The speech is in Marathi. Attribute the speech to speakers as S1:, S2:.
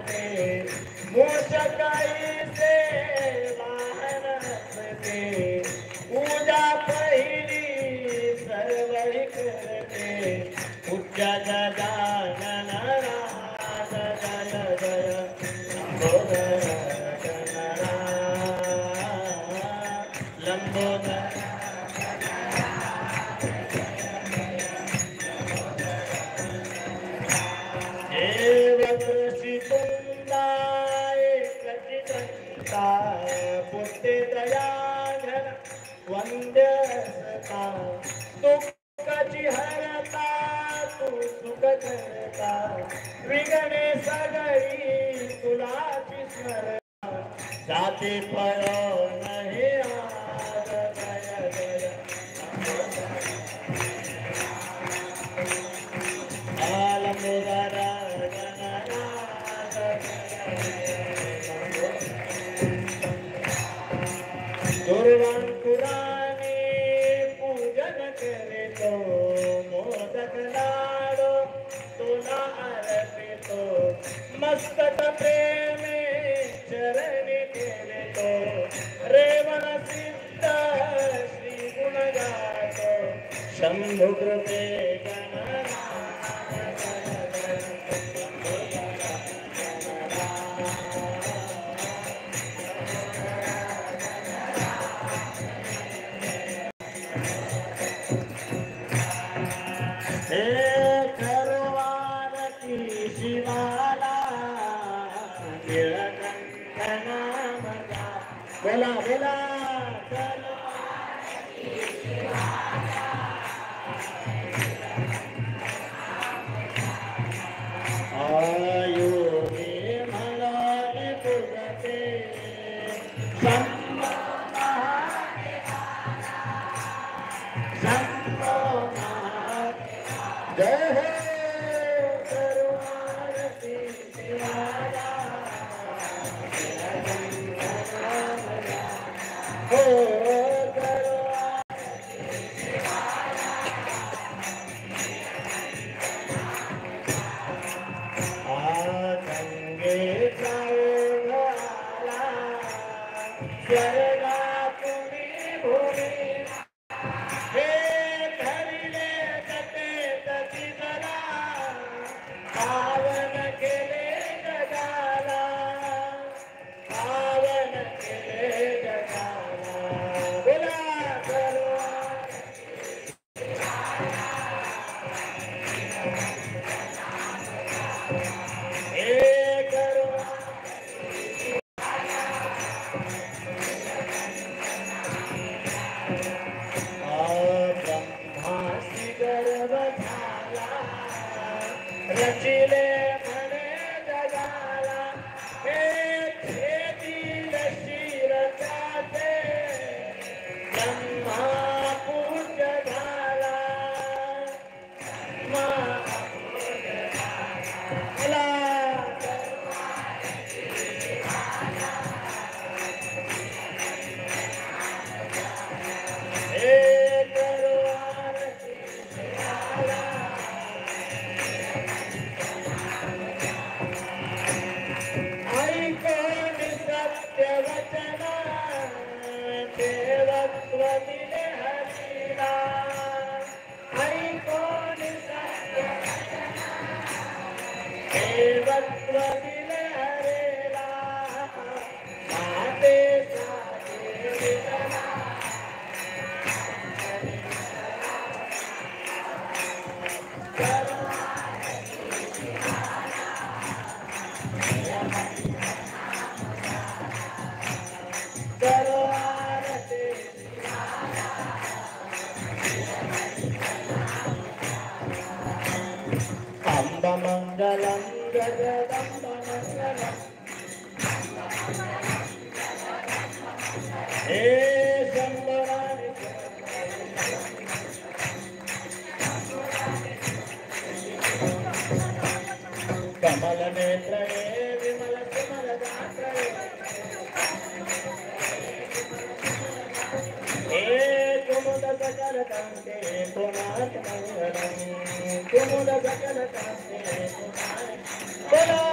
S1: करते मोषकाई से वाहन असते पूजा पहिली सर्वहि करते उच्च गजानन राज जय जय लंबोदर लंबोदर पुते दयाघन वंद्यसता दुःखाची हरता तू सुख करता विघ्ने सगळी तुलाची स्मरणा जाती फळ नाही आज जय जय लंबोदर दुर्वांकुराने पूजन करे तो मोदक लाडो तुला अर्पितो मस्तक प्रेमे चरणी केले तो रेवण सिद्ध श्री गुण गातो शंभु कृपे बोला बोला आयु मला पुरते जय हो रचिले म्हणे जगाला हे छेदील शिरकाचे ब्रह्मा पूज्य झाला मंगलम जगदम्ब मंगलम हे शंभरानी कमल नेत्र विमल सुमल गात्र हे कुमुद सकल कांते पुनात मंगलम कुमुद सकल कांते पुनात